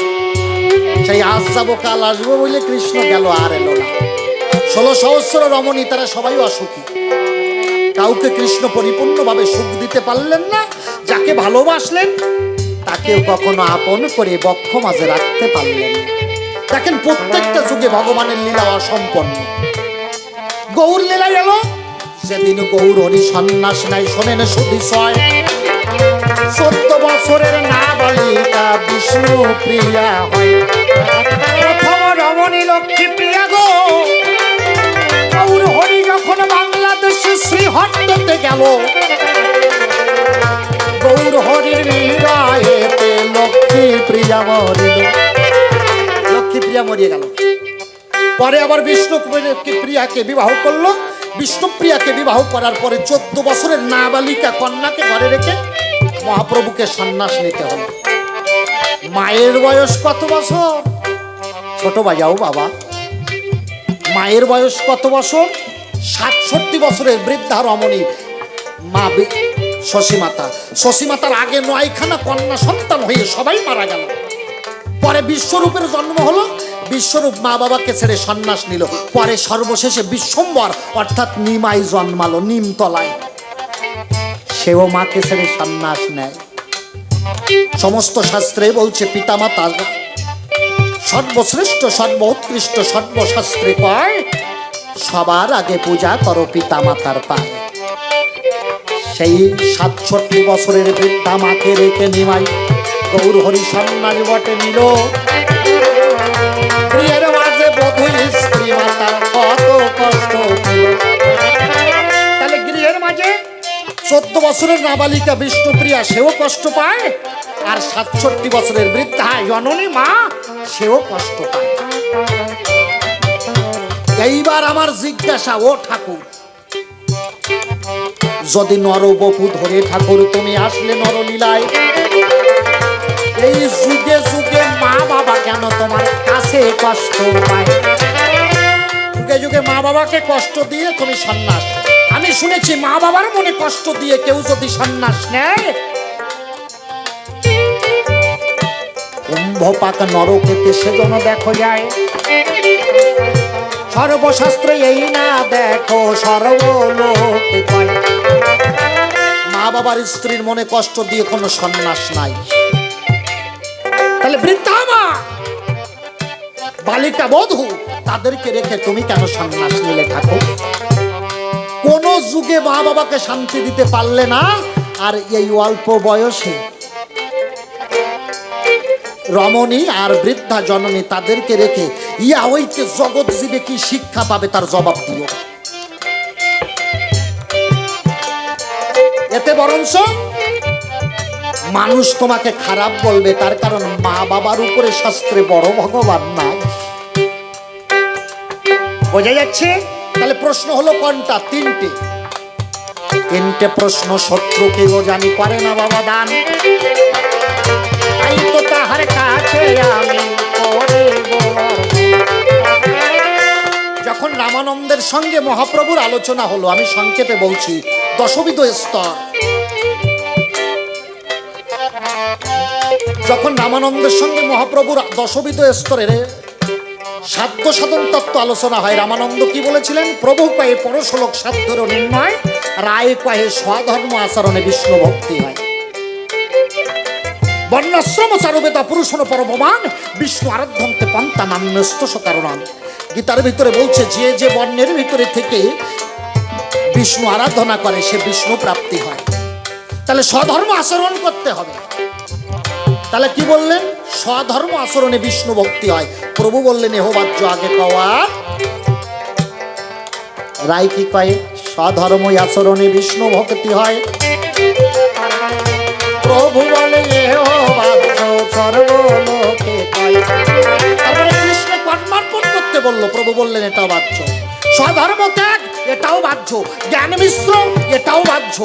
সেই আজ যাবো কাল আসবো বলে কৃষ্ণ গেল, আর এলো না। 16 সহস্র রমণী, তারা সবাই অসুখী, কাউকে কৃষ্ণ পরিপূর্ণভাবে সুখ দিতে পারলেন না। যাকে ভালোবাসলেন তাকেও কখনো আপন করে বক্ষ মাঝে রাখতে পারলেন না। দেখেন প্রত্যেকটা যুগে ভগবানের লীলা অসম্পন্ন। গৌর লীলা এলো, সেদিন গৌর হরি সন্ন্যাস নাই, শোনেন সুধিশয়, 14 বছরের নাবালিকা বিষ্ণু প্রিয়া হয়, প্রথম রমণী লক্ষ্মী প্রিয়া গো। গৌর হরি যখন বাংলাদেশে শ্রীহট্টতে গেল, গৌর হরির বিদায়েতে লক্ষ্মী প্রিয়া মরিল, লক্ষ্মী প্রিয়া মরিয়ে গেল। পরে আবার বিষ্ণু প্রিয়াকে বিবাহ করলো। বিষ্ণুপ্রিয়াকে বিবাহ করার পরে 14 বছরের নাবালিকা কন্যাকে ঘরে রেখে মহাপ্রভুকে সন্ন্যাস নিতে হলো। মায়ের বয়স কত বছর? ছোট বাজাও বাবা, মায়ের বয়স কত বছর? 67 বছরের বৃদ্ধা রমণী মা শশীমাতা। শশীমাতার আগে 9খানা কন্যা সন্তান হয়ে সবাই মারা গেল। পরে বিশ্বরূপের জন্ম হলো, বিশ্বরূপ মা বাবাকে ছেড়ে সন্ন্যাস নিল। পরে সর্বশেষে বিশ্বম্বর অর্থাৎ নিমাই জন্মালো নিমতলায়, সেও মাকে ছেড়ে সন্ন্যাস নেয়। সমস্ত শাস্ত্রে বলছে পিতামাতা সর্বশ্রেষ্ঠ সর্বোৎকৃষ্ট, সর্বশাস্ত্রে কয় সবার আগে পূজা করো পিতামাতার পায়ে। সেই 67 বছরের বৃদ্ধা মাকে রেখে নিমাই গৌর হরি সন্ন্যাস বটে নিল। প্রিয়ের মাঝে বধূ স্ত্রী মাতার কত কষ্ট পেল। তাহলে গৃহের মাঝে 14 বছরের নাবালিকা বিষ্ণুপ্রিয়া সেও কষ্ট পায়, আর 67 বছরের বৃদ্ধা জননী মা সেও কষ্ট পায়। এইবার আমার জিজ্ঞাসা, ও ঠাকুর, যদি নরবপু ধরে ঠাকুর তুমি আসলে নরলীলায়, এই যুগে যুগে মা বাবা কেন তোমার কাছে কষ্ট পায়? যুগে যুগে মা বাবাকে কষ্ট দিয়ে তুমি সন্ন্যাস, আমি শুনেছি মা বাবার মনে কষ্ট দিয়ে কেউ যদি সন্ন্যাস নেয়, কুম্ভপাক নরকেতে সেজন্য দেখো যায়। সর্বশাস্ত্রে এই না দেখো সর্বলোকে কয়, মা বাবার স্ত্রীর মনে কষ্ট দিয়ে কোনো সন্ন্যাস নাই। তাহলে বৃদ্ধা মা বালিকা বধূ, তাদেরকে রেখে তুমি কেন সন্ন্যাস নিলে ঠাকুর? কোন যুগে মা বাবাকে শান্তি দিতে পারলে না, আর এই অল্প বয়সে রমণী আর বৃদ্ধা জননী তাদেরকে রেখে ইয়া হইতে জগৎ জীবে কি শিক্ষা পাবে তার জবাব দিও। এতে বরঞ্চ মানুষ তোমাকে খারাপ বলবে, তার কারণ মা বাবার উপরে শাস্ত্রে বড় ভগবান নাই। বোঝা যাচ্ছে? তাহলে প্রশ্ন হলো কোনটা? তিনটে প্রশ্ন। শত্রু কেউ জানি করে না বাবা দান, তাই তো তাহার কাছে আমি করিব। যখন রামানন্দের সঙ্গে মহাপ্রভুর আলোচনা হলো, আমি সংক্ষেপে বলছি, দশবিধ স্তর। যখন রামানন্দের সঙ্গে মহাপ্রভুর দশবিধ স্তরের সাধ্য সাধন তত্ত্ব আলোচনা হয়, রামানন্দ কি বলেছিলেন? প্রভু কয়ে পরশলোক সাধ্যর নির্ণয়, রায় কয়ে স্বধর্ম আচরণে বিষ্ণু ভক্তি হয়। বর্ণাশ্রম চারুবেদা পুরুষণ পরমমান, বিষ্ণু আরাধ্যন্তে পন্থা নান্যস্তস কারণ। গীতার ভিতরে বলছে, যে যে বর্ণের ভিতরে থেকে বিষ্ণু আরাধনা করে সে বিষ্ণু প্রাপ্তি হয়। তাহলে স্বধর্ম আচরণ করতে হবে। তাহলে কি বললেন? স্বধর্ম আচরণে বিষ্ণু ভক্তি হয়। প্রভু বললেন এহ বাহ্য আগে কওয়ার। রায় কি কয়? স্বধর্ম আচরণে বিষ্ণু ভক্তি হয়। প্রভু বলে এহ বাহ্য সর্বলোকে কয়। তারপরে কৃষ্ণ কর্মার্পণ করতে বললো, প্রভু বললেন এটাও বাহ্য। স্বধর্ম ত্যাগ, এটাও বাহ্য। জ্ঞান মিশ্র, এটাও বাহ্য।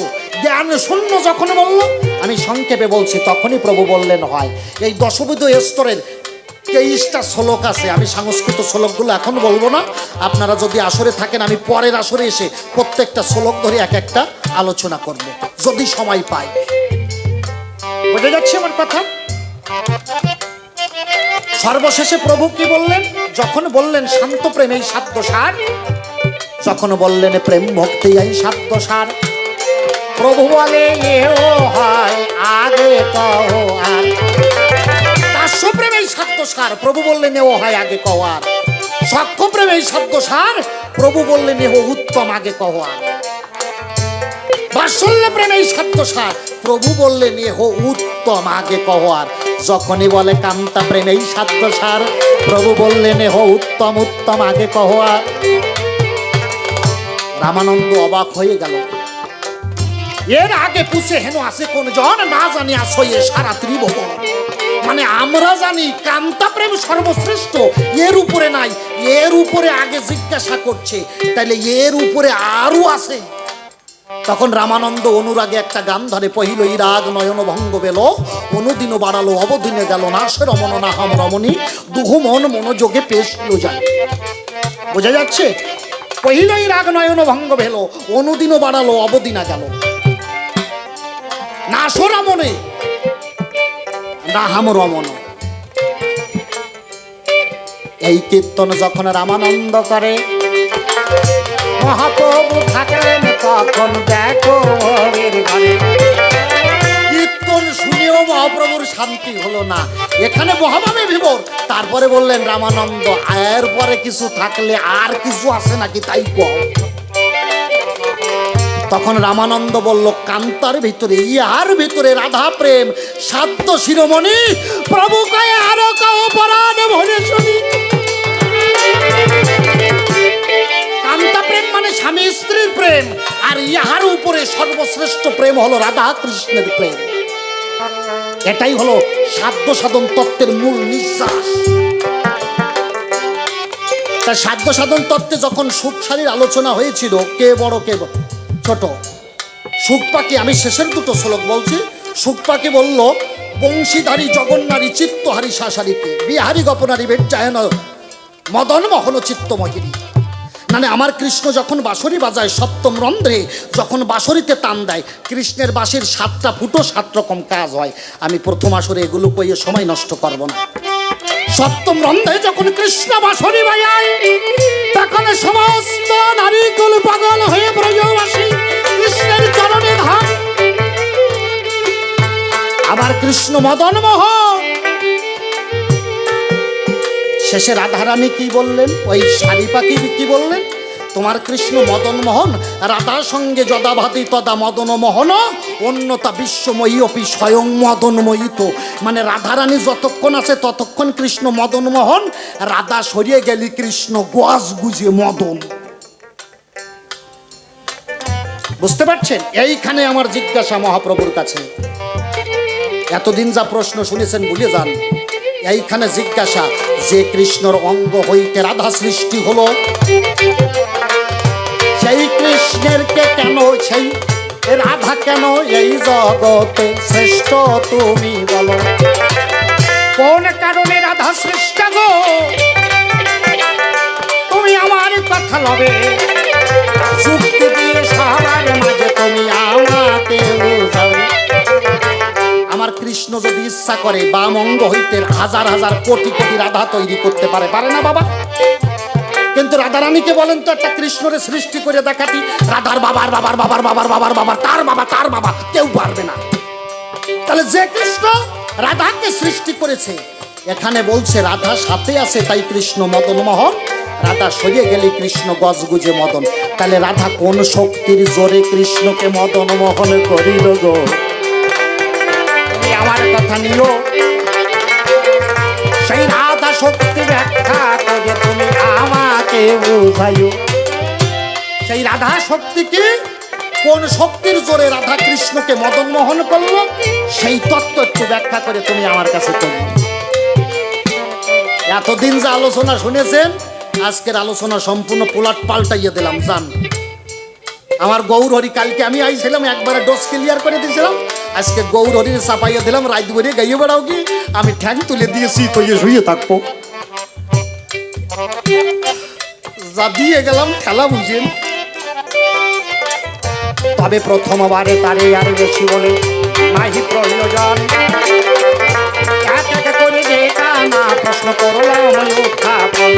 জ্ঞান শূন্য যখন বলল, আমি সংক্ষেপে বলছি, তখনই প্রভু বললেন হয়। এই দশবিধ স্তরের 23টা শ্লোক আছে। আমি সংস্কৃত শ্লোকগুলো এখন বলবো না, আপনারা যদি আসরে থাকেন আমি পরের আসরে এসে প্রত্যেকটা শ্লোক ধরে এক একটা আলোচনা করব, যদি সময় পাই। বোঝা যাচ্ছে আমার কথা? সর্বশেষে প্রভু কি বললেন? যখন বললেন শান্ত প্রেম এই সাধ্য সার, যখন বললেন প্রেম ভক্তি এই সাধ্য সার, প্রভু বলে এও হয় আগে কও আর। দাস্য প্রেম এই সাধ্য সার, প্রভু বললেন এও হয় আগে কও আর। সখ্য প্রেম এই সাধ্য সার, প্রভু বললেন এহ উত্তম আগে কও আর। বাৎসল্য প্রেম এই সাধ্য সার, প্রভু বললেন এহ উত্তম আগে কও আর। যখনই বলে কান্তা প্রেম এই সাধ্য সার, প্রভু বললেন এহ উত্তম উত্তম আগে কও আর। রামানন্দ অবাক হয়ে গেল। এর আগে পুষে হেন আসে কোন জন, না জানি আসয়ে সারা ত্রিভুবন। মানে আমরা জানি কান্তা প্রেম সর্বশ্রেষ্ঠ, এর উপরে নাই। এর উপরে আগে জিজ্ঞাসা করছে, তাইলে এর উপরে আরো আছে। তখন রামানন্দ অনুরাগে একটা গান ধরে, পহিলই রাগ নয়ন ভঙ্গ বেল, অনুদিন বাড়ালো অবদিনে গেল না, সে রমণ না হাম রমণী, দুহু মন মনোযোগে পেশলো যায়। বোঝা যাচ্ছে? পহিলই রাগ নয়ন ভঙ্গ ভেল, অনুদিন বাড়ালো অবদিনা গেল না সো রমণে না হাম রমণ। এই কীর্তন যখন রামানন্দ করে, মহাপ্রভু থাকলেন তখন দেখো ঘরে। কীর্তন শুনেও মহাপ্রভুর শান্তি হলো না, এখানে মহাভাবে বিভোর। তারপরে বললেন রামানন্দ, এর পরে কিছু থাকলে আর কিছু আছে নাকি তাই কও। তখন রামানন্দ বলল, কান্তার ভিতরে ইহার ভিতরে রাধা প্রেম সাধ্য শিরোমণি, প্রভু কয়ে আরো কাও পরাণ ভরে শুনি। কান্তা প্রেম মানে স্বামী স্ত্রীর প্রেম, আর ইহার উপরে সর্বশ্রেষ্ঠ প্রেম হলো রাধা কৃষ্ণের প্রেম। এটাই হলো সাধ্য সাধন তত্ত্বের মূল নিঃশ্বাস। তার সাধ্য সাধন তত্ত্বে যখন সুখসারীর আলোচনা হয়েছিল, কে বড় কে ছোট, সুখ পাখি, আমি শেষের দুটো শ্লোক বলছি। সুখ পাখি বলল, বংশীধারী জগন্নারী চিত্তহারী শাসারীকে, বিহারী গোপনারী বেজ্জায়ন মদন মোহন চিত্তমোহিনী। মানে আমার কৃষ্ণ যখন বাঁশরি বাজায় সপ্তম রন্ধ্রে, যখন বাঁশরিতে টান দেয়, কৃষ্ণের বাঁশির 7টা ফুটো 7 রকম কাজ হয়। আমি প্রথম আসরে এগুলো কইয়ে সময় নষ্ট করব না। সপ্তম রন্ধ্রে যখন কৃষ্ণ বাঁশরি বাজায়, তখন সমস্ত নারীকুল পাগল হয়ে ব্রজবাসী কৃষ্ণের চরণে ধান। আমার কৃষ্ণ মদন মোহন শেষে রাধারানী কি বললেন, ওই শাড়ি পাখি কি বললেন, তোমার কৃষ্ণ মদন মোহন, রাধার সঙ্গে যদা ভাতি তদা মদন মোহন, অন্যতা বিশ্বময়ী অপি স্বয়ং মদনময়িত। মানে রাধারানী যতক্ষণ আছে ততক্ষণ কৃষ্ণ মদন মোহন, রাধা সরিয়ে গেলি কৃষ্ণ গোয়াজ গুজে মদন। বুঝতে পারছেন? এইখানে আমার জিজ্ঞাসা মহাপ্রভুর কাছে, এতদিন যা প্রশ্ন শুনেছেন ভুলে যান, এইখানে জিজ্ঞাসা যে কৃষ্ণর অঙ্গ হইতে রাধা সৃষ্টি হলো, সেই কৃষ্ণের কে কেন, সেই রাধা কেন এই জগতে শ্রেষ্ঠ তুমি বলো? কোন কারণে রাধা শ্রেষ্ঠ গো? তুমি আমার কথা লবে, যুক্তি দিয়ে সবার মাঝে তুমি আমাকে বুঝাও। আমার কৃষ্ণ যদি ইচ্ছা করে বাম অঙ্গ হইতে হাজার হাজার কোটি কোটি রাধা তৈরি করতে পারে, পারে না বাবা? কিন্তু রাধারানীকে বলেন তো একটা কৃষ্ণরে সৃষ্টি করে দেখাতি, রাধার বাবার বাবার বাবার বাবার বাবার বাবার তার বাবা কেউ পারবে না। তাহলে যে কৃষ্ণ রাধাকে সৃষ্টি করেছে, এখানে বলছে রাধা সাথে আছে তাই কৃষ্ণ মদন মোহন, রাধা সরিয়ে গেলে কৃষ্ণ গজগুজে মদন। তাহলে রাধা কোন শক্তির জোরে কৃষ্ণকে মদন মোহন করিল গো? তুমি আমার কথা নিও, সেই রাধা শক্তি ব্যাখ্যা করে তুমি আমাকে বুঝাইও। সেই রাধা শক্তিকে, কোন শক্তির জোরে রাধা কৃষ্ণকে মদন মোহন করলো, সেই তত্ত্ব একটু ব্যাখ্যা করে তুমি আমার কাছে করো। এতদিন যে আলোচনা শুনেছেন, আজকের আলোচনা সম্পূর্ণ পোলাট পাল্টাইয়ে দিলাম। জান আমার গৌর হরি, কালকে আমি আইছিলাম একবারে ডোজ ক্লিয়ার করে দিয়েছিলাম, আজকে গৌর হরির চাপাইয়া দিলাম, রাত ভরে গাইয়ে বেড়াও কি আমি ঠ্যাং তুলে দিয়েছি তো শুয়ে থাকবো, যা দিয়ে গেলাম খেলা বুঝেন। তবে প্রথমবারে তারে আর বেশি বলে নাহি প্রয়োজন, এক এক করে দেখা না প্রশ্ন করলাম উত্থাপন।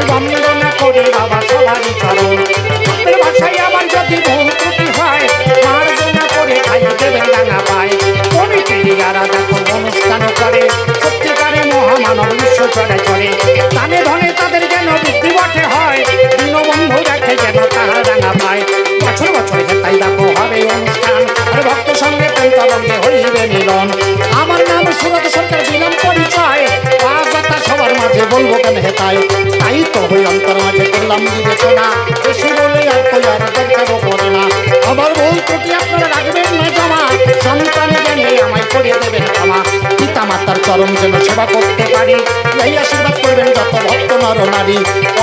বন্দনা করে বাবা সবারই চরণ, ভাষায় আবার যদি ভুল ত্রুটি হয় মার্জনা করে খাইয়ে দেবেন ডাঙা পায়। কমিটির যারা দেখো অনুষ্ঠান করে, সত্যিকারে মহামানব বিশ্ব চড়ে চড়ে, তানে ধনে তাদের যেন বৃদ্ধি বটে হয়, দীনবন্ধু দেখে যেন তাহার ডাঙা পায়। বছর বছর হেতাই দেখো হবে অনুষ্ঠান, আর ভক্ত সঙ্গে তন্তবঙ্গে হইবে মিলন। আমার নাম সুরত সরকার, দিলাম পরিচয়, আজাতা সবার মাঝে বলবো কেন হেতায়, তাই তো হই অন্তর মাঝে করলাম বিবেচনা, বেশি বলে আর তো আর দরকারও পড়ে না। আমার ভুল ত্রুটি আপনারা রাখবেন না জমা, সন্তান জেনে আমায় করিয়ে দেবেন ক্ষমা। পিতা মাতার চরণ যেন সেবা করতে পারি, এই আশীর্বাদ করবেন যত ভক্ত নর নারী।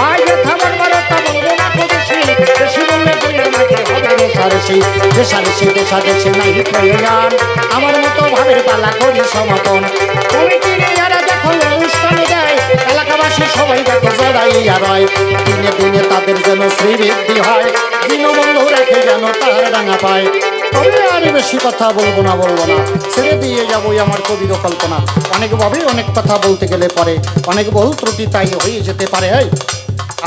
ওই যথা বলবার তা বলবো না তো বেশি, বেশি বললে বইয়ের মাঝে হবে রেশারেশি, রেশারেশি দেশাদেশে নাই প্রয়োজন, আমার মতো ভাবের পালা করি সমাপন। কমিটির যারা দেখো অনুষ্ঠান দেয়, এলাকাবাসী সবাই দেখো জড়াইয়া রয়, দিনে দিনে তাদের যেন শ্রীবৃদ্ধি হয়, দীনবন্ধু রেখে যেন তার ডাঙা পায়। তবে আর বেশি কথা বলবো না, ছেড়ে দিয়ে যাবোই আমার কবির কল্পনা। অনেকভাবে অনেক কথা বলতে গেলে পরে অনেক বহু ত্রুটি তাই হয়ে যেতে পারে।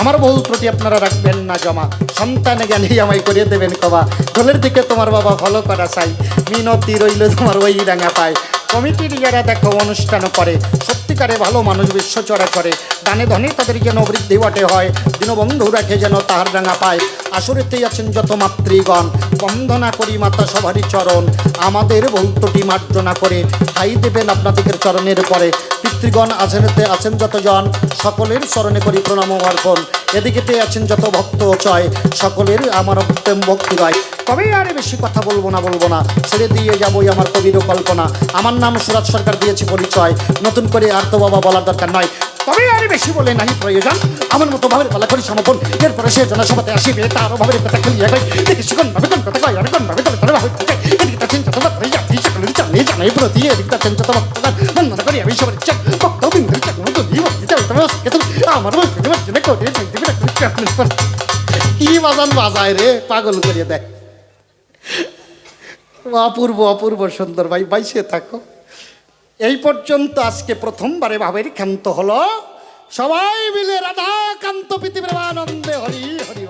আমার বহু ত্রুটি আপনারা রাখবেন না জমা, সন্তান জ্ঞানী আমায় করিয়ে দেবেন কবা। ঢোলের দিকে তোমার বাবা ফলো করা চাই, মিনতি রইল তোমার ওই ডাঙা পায়। কমিটির যারা দেখো অনুষ্ঠান করে, সত্যিকারে ভালো মানুষ বিশ্ব চড়া করে, দানে ধনে তাদের যেন বৃদ্ধি বটে হয়, দীনবন্ধু রাখে যেন তাহার ডাঙা পায়। আসরেতেই আছেন যত মাতৃগণ, বন্দনা করি মাতা সবারই চরণ, আমাদের বহু ত্রুটি মার্জনা করে ঠাই দেবেন আপনাদের চরণের পরে। পিতৃগণ আছেন যতজন, সকলের চরণে করি প্রণাম অর্পণ। এদিকেতে আছেন যত ভক্ত চয়, সকলের আমার প্রেম ভক্তি গায়। তবে আর বেশি কথা বলবো না, ছেড়ে দিয়ে যাবোই আমার কবির কল্পনা। আমার নাম সুরত সরকার, দিয়েছি পরিচয়, নতুন করে আর তো বাবা বলার দরকার নয়। তবে আর বেশি বলে নাই প্রয়োজন, আমার মতো ভাবের পালা করি সমাপন। এরপরে সে জনসভাতে আসিবে, তারও ভাবের কথা খুলিয়া গাই, দেখি কোন ভাবে কোন কথা কয়, আমি কোন ভাবে তার ভাবে এদিকটা চিন্তা তোমার সকলের জানে জানাই প্রতি, এদিকটা চিন্তা তোমার বন্ধনা করি আমি সবার ইচ্ছা ভক্ত বিন্দু আমার কি বাজান বাজায় রে, পাগল করে দেয়। অপূর্ব অপূর্ব সুন্দর ভাই, বাইসে থাকো। এই পর্যন্ত আজকে প্রথমবারে ভাবের ক্ষান্ত হলো। সবাই মিলে রাধাকান্ত পৃথিবীর আনন্দে হরি হরি।